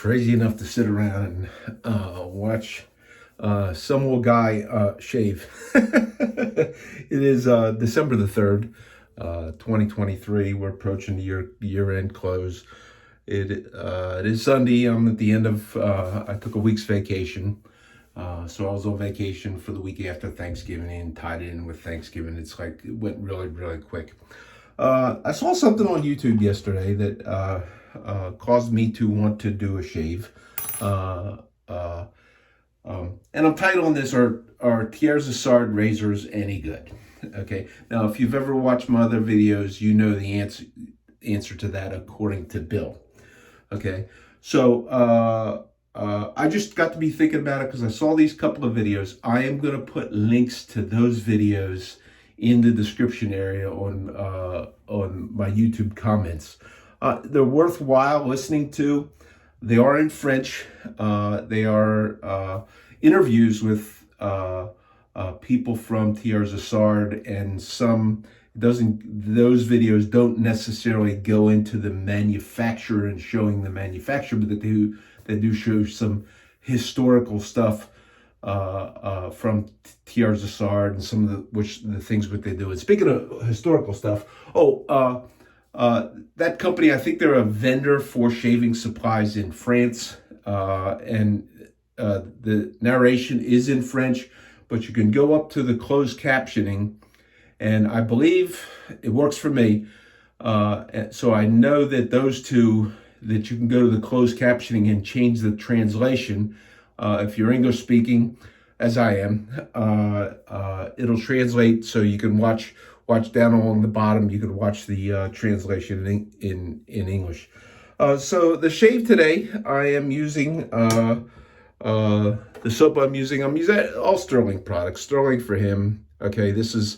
crazy enough to sit around and watch some old guy shave. It is December the 3rd, 2023. We're approaching the year-end close. It is Sunday. I'm at the end of, I took a week's vacation. So I was on vacation for the week after Thanksgiving and tied it in with Thanksgiving. It's like, it went really, really quick. I saw something on YouTube yesterday that caused me to want to do a shave. And I'm titling this, Are Thiers Issard razors any good? Okay. Now, if you've ever watched my other videos, you know the answer to that according to Bill. Okay. So, I just got to be thinking about it because I saw these couple of videos. I am going to put links to those videos in the description area on my YouTube comments. They're worthwhile listening to. They are in French. They are interviews with people from Thiers Issard, and those videos don't necessarily go into the manufacturer and showing the manufacturer, but they do show some historical stuff from Thiers Issard and some of the things what they do. And speaking of historical stuff, that company, I think they're a vendor for shaving supplies in France, and the narration is in French, but you can go up to the closed captioning, and I believe it works for me. So I know that those two, that you can go to the closed captioning and change the translation. If you're English speaking, as I am, it'll translate so you can watch down along the bottom. You can watch the translation in English. So the shave today, I am using the soap I'm using all Sterling products. Sterling for him. Okay, this is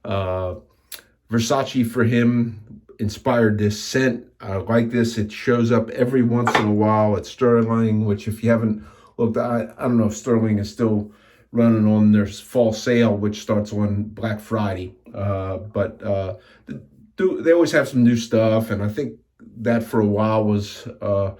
Versace for him. Inspired this scent. I like this. It shows up every once in a while at Sterling, which if you haven't looked, I don't know if Sterling is still running on their fall sale, which starts on Black Friday. But they always have some new stuff, and I think that for a while was a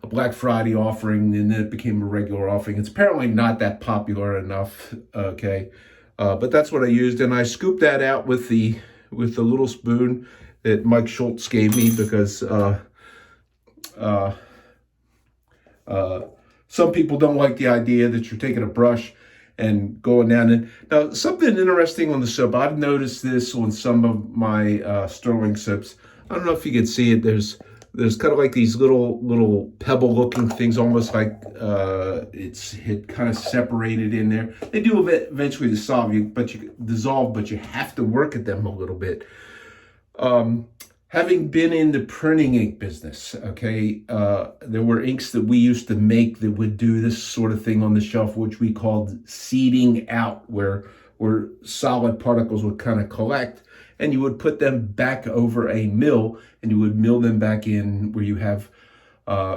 Black Friday offering, and then it became a regular offering. It's apparently not that popular enough. Okay, but that's what I used, and I scooped that out with the little spoon that Mike Schultz gave me, because some people don't like the idea that you're taking a brush and going down it. Now, something interesting on the soap, I've noticed this on some of my Sterling soaps. I don't know if you can see it. There's kind of like these little pebble-looking things, almost like it's kind of separated in there. They do eventually dissolve, but you have to work at them a little bit. Having been in the printing ink business, okay, there were inks that we used to make that would do this sort of thing on the shelf, which we called seeding out, where solid particles would kind of collect, and you would put them back over a mill, and you would mill them back in where you have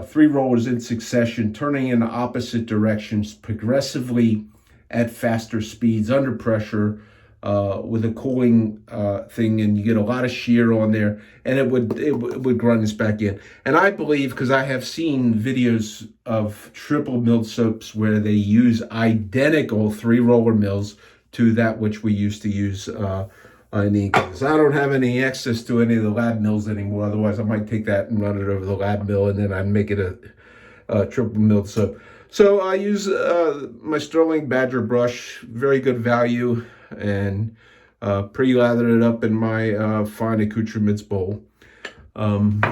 3 rollers in succession, turning in opposite directions progressively at faster speeds under pressure, with a cooling thing, and you get a lot of shear on there, and it would grind this back in. And I believe, because I have seen videos of triple milled soaps where they use identical 3-roller mills to that which we used to use in the ink business. I don't have any access to any of the lab mills anymore. Otherwise, I might take that and run it over the lab mill, and then I'd make it a triple milled soap. So I use my Sterling Badger brush, very good value, and pre-lathered it up in my fine accoutrements bowl. And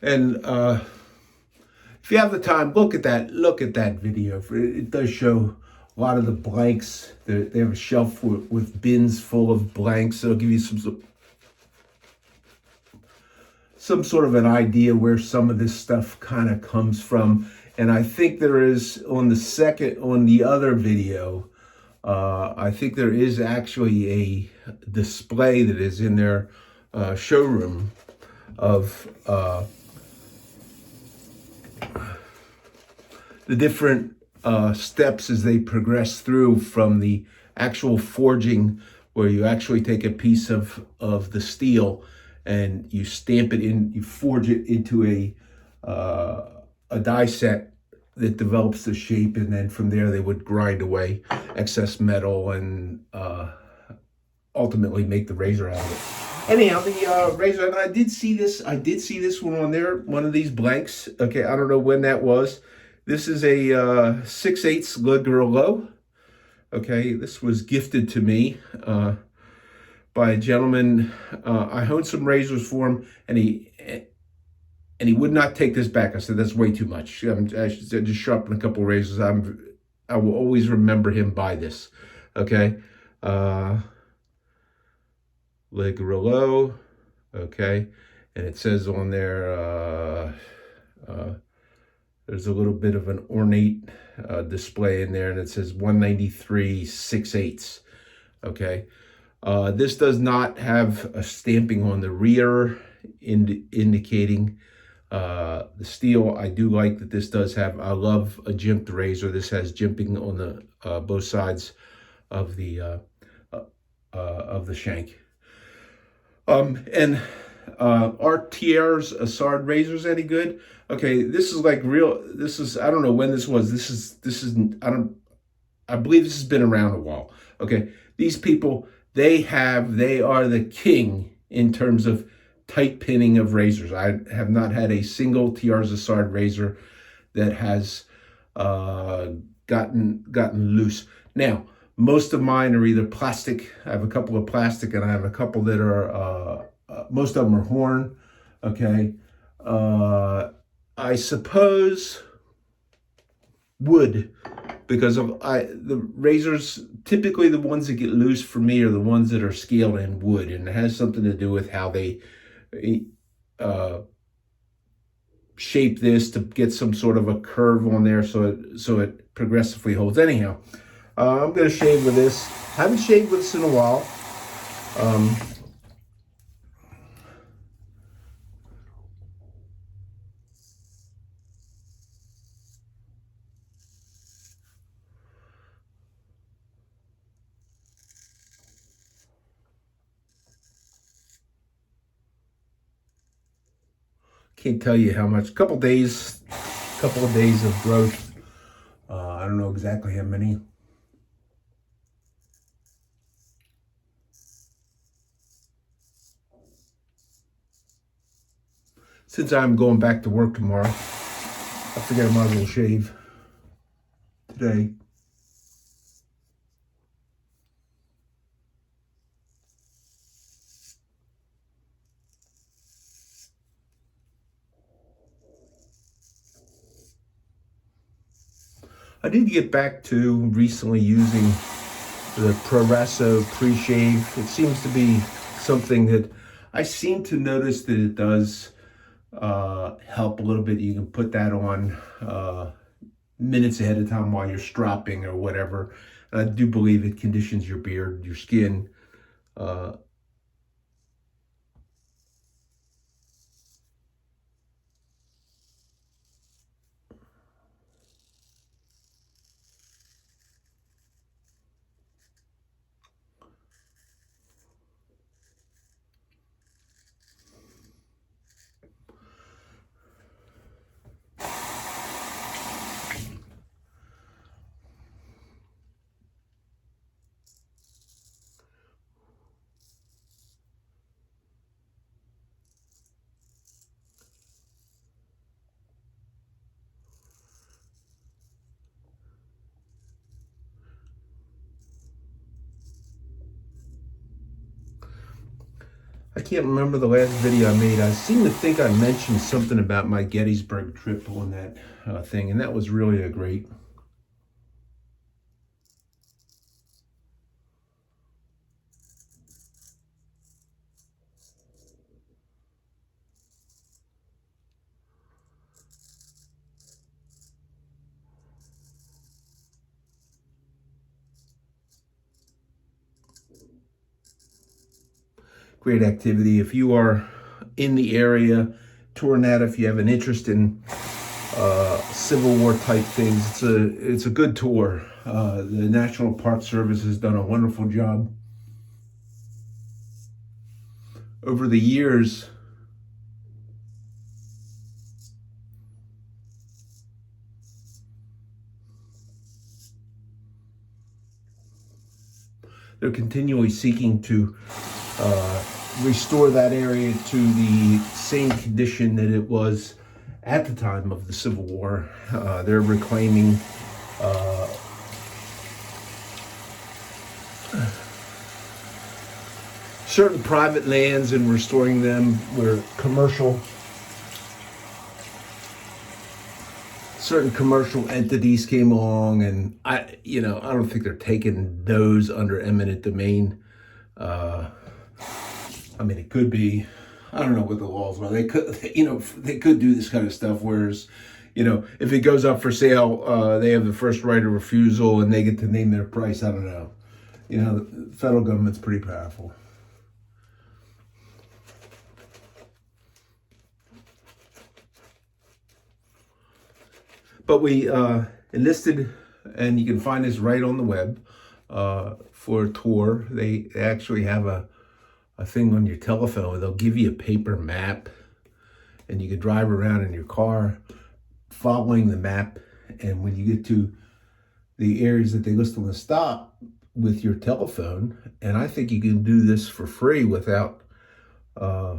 if you have the time, look at that video. It does show a lot of the blanks. They have a shelf with bins full of blanks. It'll give you some sort of an idea where some of this stuff kind of comes from. And I think there is on the other video, I think there is actually a display that is in their showroom of the different steps as they progress through from the actual forging, where you actually take a piece of the steel and you stamp it in, you forge it into a die set that develops the shape, and then from there they would grind away excess metal and ultimately make the razor out of it. Anyhow, the razor, and I did see this one on there, one of these blanks. Okay, I don't know when that was. This is a 6/8 Le Grelot. Okay, this was gifted to me by a gentleman. I honed some razors for him, and he would not take this back. I said, that's way too much. I just sharpened a couple of razors. I will always remember him by this. Okay. Le Grelot. Okay. And it says on there, there's a little bit of an ornate display in there, and it says 193 6/8. Okay. This does not have a stamping on the rear indicating the steel. I do like that this does have, I love a jimped razor. This has jimping on the both sides of the shank. And are Thiers Issard razors any good? Okay, this is like real. This is, I don't know when this was. This is I believe this has been around a while. Okay, these people, they are the king in terms of tight pinning of razors. I have not had a single Thiers Issard razor that has gotten loose. Now, most of mine are either plastic. I have a couple of plastic, and I have a couple that are most of them are horn. Okay, I suppose wood, because of the razors, typically the ones that get loose for me are the ones that are scaled in wood, and it has something to do with how they shape this to get some sort of a curve on there, so it progressively holds. Anyhow, I'm going to shave with this. Haven't shaved with this in a while. Can't tell you how much. Couple of days of growth. I don't know exactly how many. Since I'm going back to work tomorrow, I figured I might as well shave today. I did get back to recently using the Progresso pre-shave. It seems to be something that I seem to notice that it does help a little bit. You can put that on minutes ahead of time while you're stropping or whatever. And I do believe it conditions your beard, your skin. I can't remember the last video I made. I seem to think I mentioned something about my Gettysburg trip on that thing, and that was really a great activity. If you are in the area, touring that, if you have an interest in Civil War type things, it's a good tour. The National Park Service has done a wonderful job over the years, they're continually seeking to restore that area to the same condition that it was at the time of the Civil War. They're reclaiming certain private lands and restoring them where certain commercial entities came along, and I don't think they're taking those under eminent domain. I mean, it could be. I don't know what the laws are. They could, they could do this kind of stuff. Whereas, if it goes up for sale, they have the first right of refusal and they get to name their price. I don't know. The federal government's pretty powerful. But we enlisted, and you can find this right on the web, for a tour. They actually have a thing on your telephone where they'll give you a paper map, and you can drive around in your car following the map. And when you get to the areas that they list on the stop with your telephone, and I think you can do this for free without, I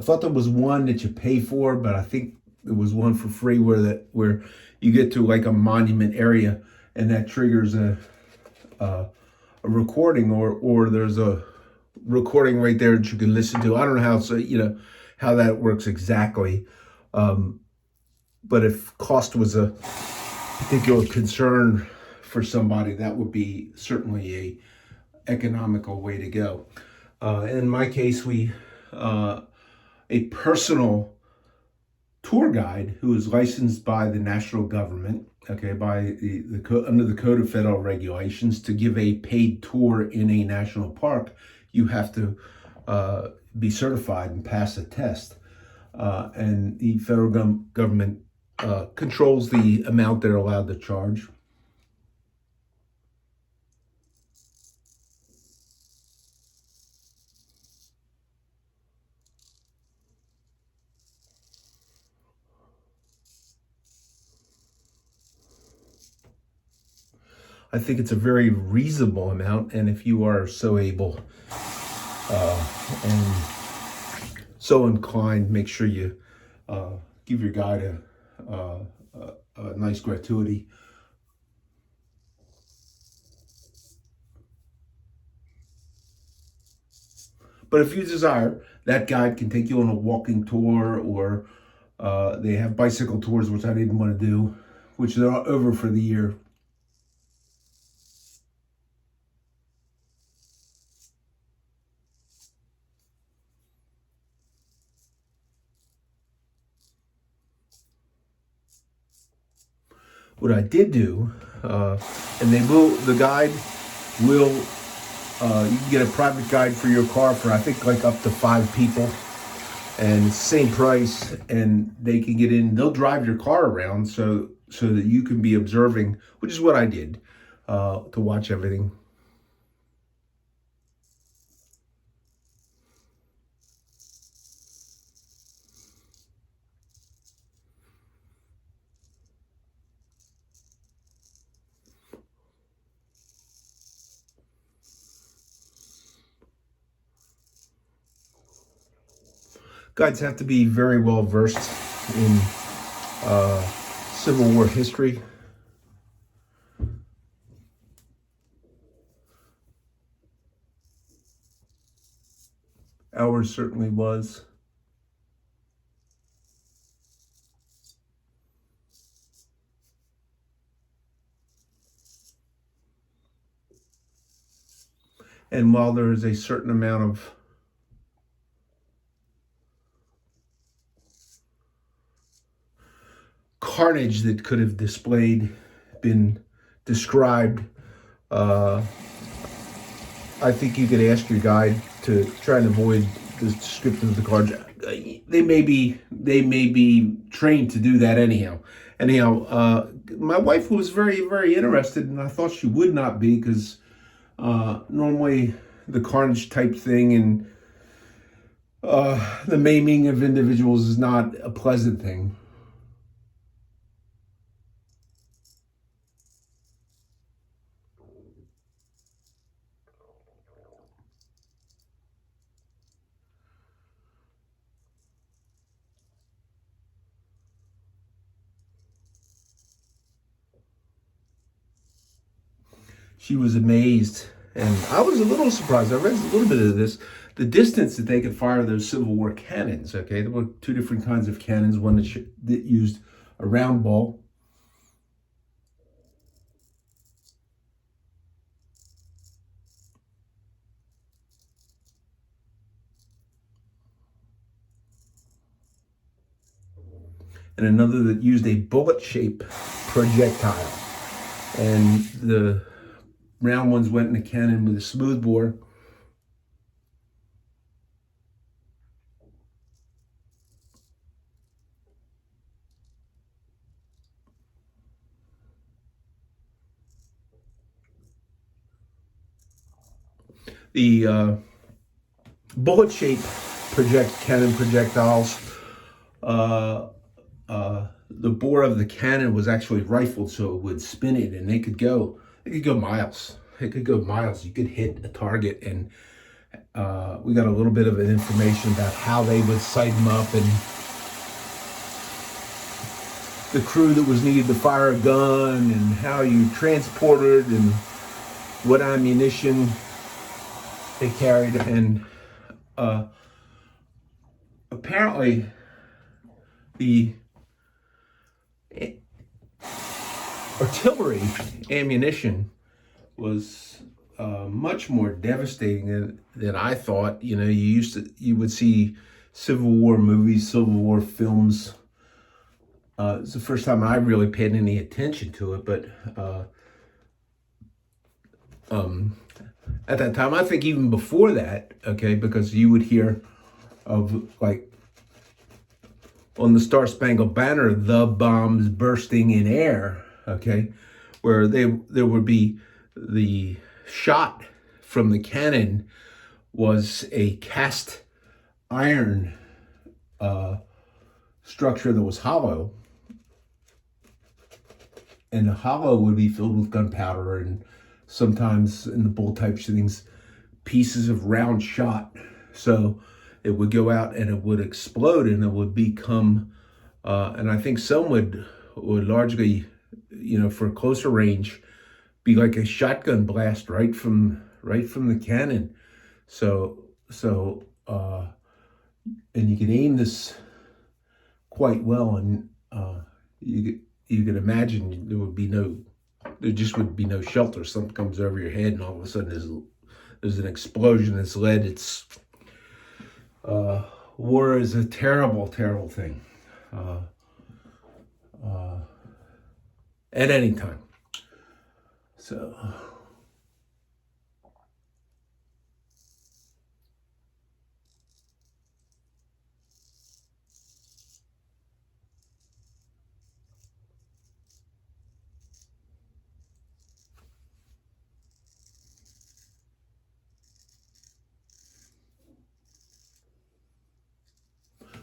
thought there was one that you pay for, but I think there was one for free where you get to like a monument area, and that triggers a recording, or there's a recording right there that you can listen to. I don't know how that works exactly, but if cost was a particular concern for somebody, that would be certainly a economical way to go. In my case, we a personal tour guide who is licensed by the national government, by under the Code of Federal Regulations, to give a paid tour in a national park. You have to be certified and pass a test, and the federal government controls the amount they're allowed to charge. I think it's a very reasonable amount, and if you are so able and so inclined, make sure you give your guide a nice gratuity. But if you desire, that guide can take you on a walking tour, or they have bicycle tours, which I didn't want to do, which they're over for the year. What I did do, and the guide will, you can get a private guide for your car for, I think, like up to 5 people, and it's the same price, and they can get in, they'll drive your car around so that you can be observing, which is what I did, to watch everything. Guides have to be very well versed in Civil War history. Ours certainly was. And while there is a certain amount of carnage that could have been described, I think you could ask your guide to try and avoid the description of the carnage. They may be trained to do that anyhow. My wife was very, very interested, and I thought she would not be, because normally the carnage type thing, and The maiming of individuals is not a pleasant thing. She was amazed, and I was a little surprised. I read a little bit of this. The distance that they could fire those Civil War cannons. Okay, there were two different kinds of cannons. One that used a round ball, and another that used a bullet-shaped projectile. And the round ones went in a cannon with a smooth bore. The bullet-shaped cannon projectiles, the bore of the cannon was actually rifled, so it would spin it, and they could go miles. It could go miles. You could hit a target, and we got a little bit of information about how they would sight them up and the crew that was needed to fire a gun and how you transported and what ammunition they carried. And apparently the artillery ammunition was much more devastating than I thought. You know, you would see Civil War movies, Civil War films. It's the first time I really paid any attention to it, but at that time, I think even before that, okay, because you would hear of, like, on the Star Spangled Banner, the bombs bursting in air, okay, where there would be the shot from the cannon was a cast iron structure that was hollow, and the hollow would be filled with gunpowder, and sometimes in the bull type things, pieces of round shot. So it would go out and it would explode, and it would become, and I think some would largely, you know, for closer range, be like a shotgun blast right from the cannon. So and you can aim this quite well, and you could imagine there just would be no shelter. Something comes over your head, and all of a sudden there's an explosion that's led. War is a terrible, terrible thing. At any time. So.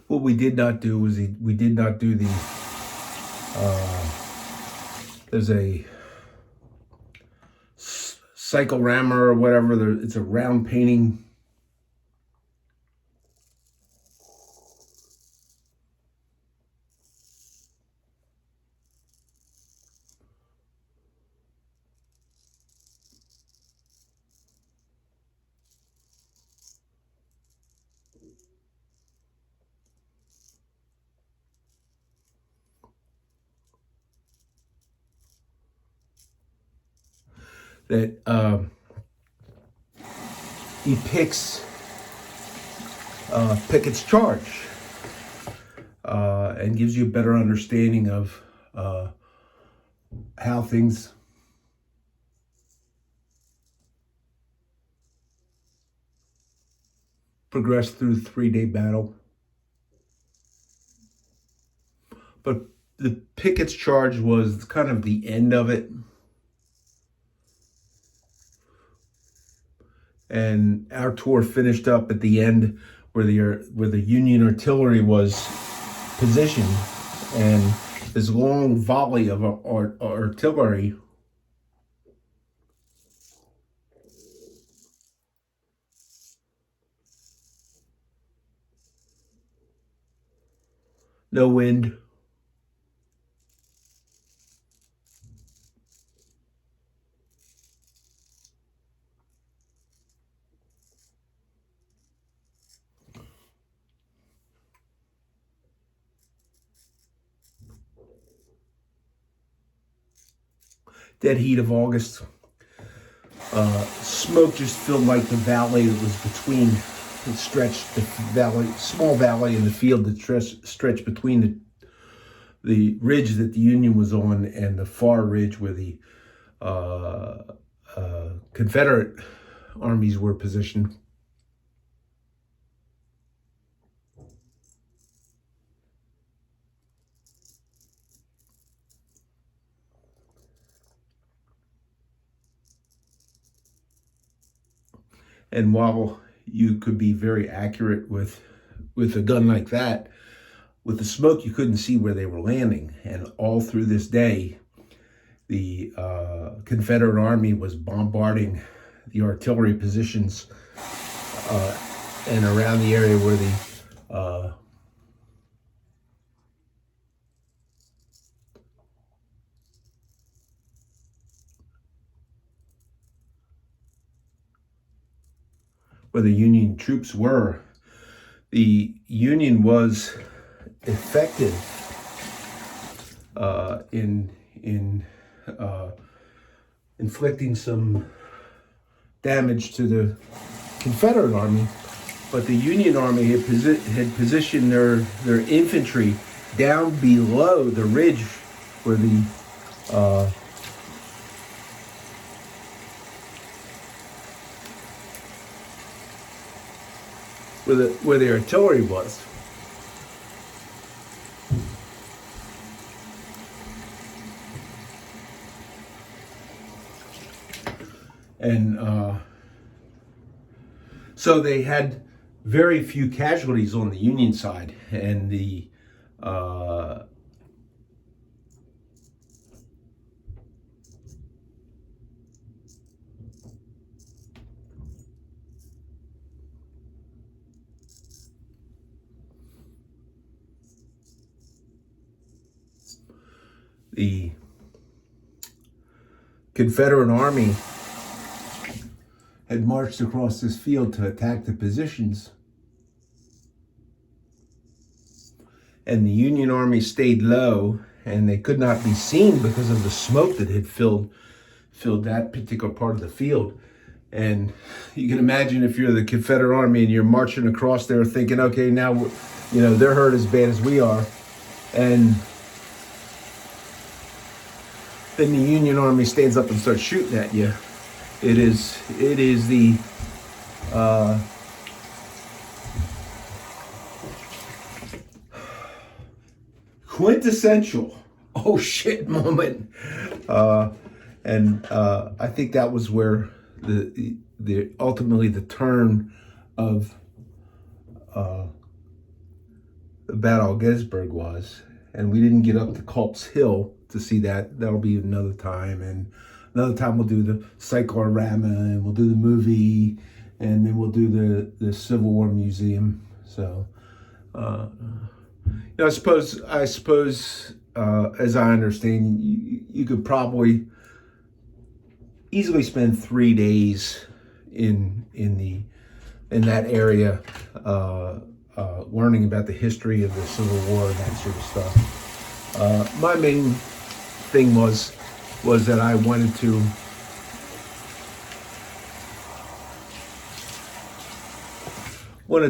What we did not do was we did not do the, there's a cyclorama or whatever, it's a round painting. That depicts Pickett's charge and gives you a better understanding of how things progressed through the 3-day battle. But the Pickett's charge was kind of the end of it. And our tour finished up at the end where the Union artillery was positioned, and this long volley of artillery no wind. Dead heat of August. Smoke just filled like the valley that was between. It stretched the valley, small valley in the field that stretched between the ridge that the Union was on and the far ridge where the Confederate armies were positioned. And while you could be very accurate with a gun like that, with the smoke, you couldn't see where they were landing. And all through this day, the Confederate Army was bombarding the artillery positions and around the area where the Union troops were. The Union was effective in inflicting some damage to the Confederate Army, but the Union Army had positioned their infantry down below the ridge where the artillery was. And so they had very few casualties on the Union side, and the Confederate Army had marched across this field to attack the positions, and the Union Army stayed low, and they could not be seen because of the smoke that had filled that particular part of the field. And you can imagine if you're the Confederate Army and you're marching across there thinking, okay, now they're hurt as bad as we are, and then the Union Army stands up and starts shooting at you. It is the quintessential oh shit moment, and I think that was where the ultimately the turn of the Battle of Gettysburg was. And we didn't get up to Culp's Hill to see that. That'll be another time. And another time we'll do the cyclorama, and we'll do the movie, and then we'll do the Civil War Museum. So, I suppose, as I understand, you could probably easily spend 3 days in that area, learning about the history of the Civil War and that sort of stuff. My main thing was that I wanted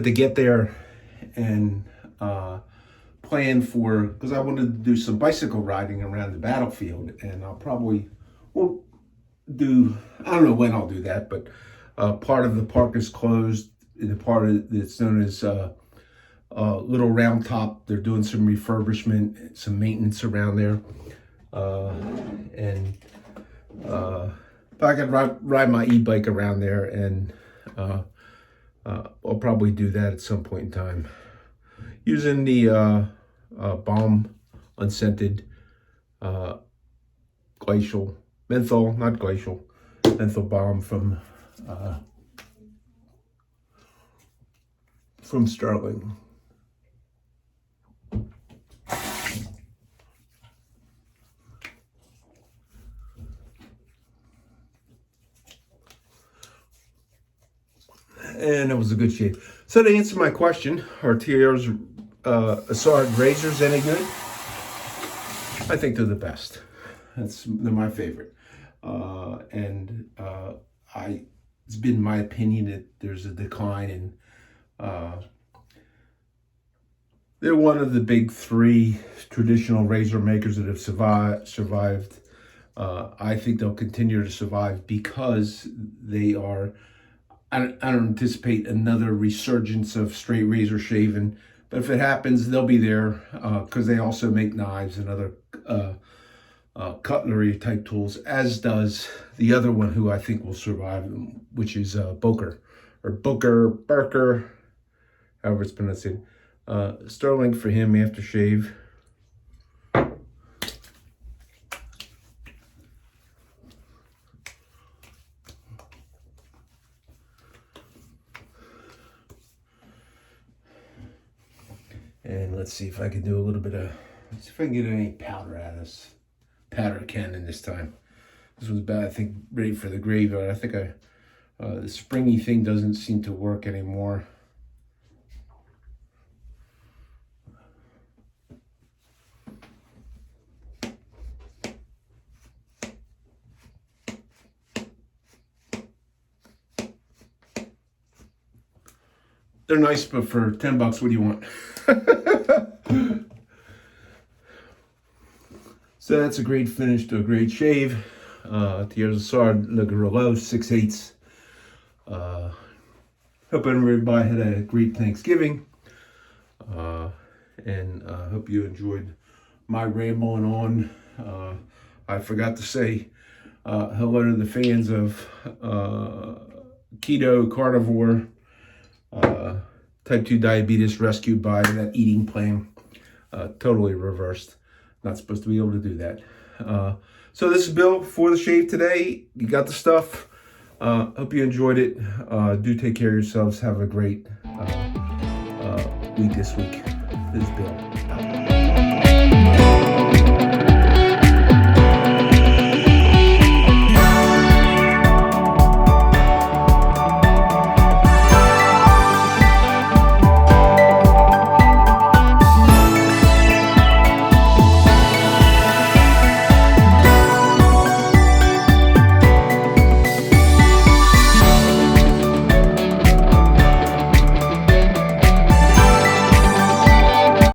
to get there and plan for, because I wanted to do some bicycle riding around the battlefield, and I'll probably will do, I don't know when I'll do that, but part of the park is closed. The part that's known as Little Round Top, they're doing some refurbishment, some maintenance around there, and if I could ride my e-bike around there and I'll probably do that at some point in time. Using the balm unscented glacial menthol, not glacial, menthol balm from Sterling. And it was a good shave. So to answer my question, are Thiers Issard razors any good? I think they're the best. They're my favorite. It's been my opinion that there's a decline in. They're one of the big three traditional razor makers that have survived. I think they'll continue to survive because they are. I don't anticipate another resurgence of straight razor shaving, but if it happens, they'll be there because they also make knives and other cutlery type tools, as does the other one who I think will survive, which is Booker, however it's pronounced. Sterling for him aftershave. And let's see if I can do a little bit of, let's see if I can get any powder out of this powder cannon this time. This was bad, I think, ready for the graveyard. I think the springy thing doesn't seem to work anymore. They're nice, but for $10, what do you want? So that's a great finish to a great shave. Thiers Issard Le Gros 6/8. Hope everybody had a great Thanksgiving. And hope you enjoyed my rambling on. I forgot to say hello to the fans of keto, carnivore, type 2 diabetes rescued by that eating plan. Totally reversed. Not supposed to be able to do that. So this is Bill for the shave today. You got the stuff. Hope you enjoyed it. Do take care of yourselves. Have a great week this week. This is Bill.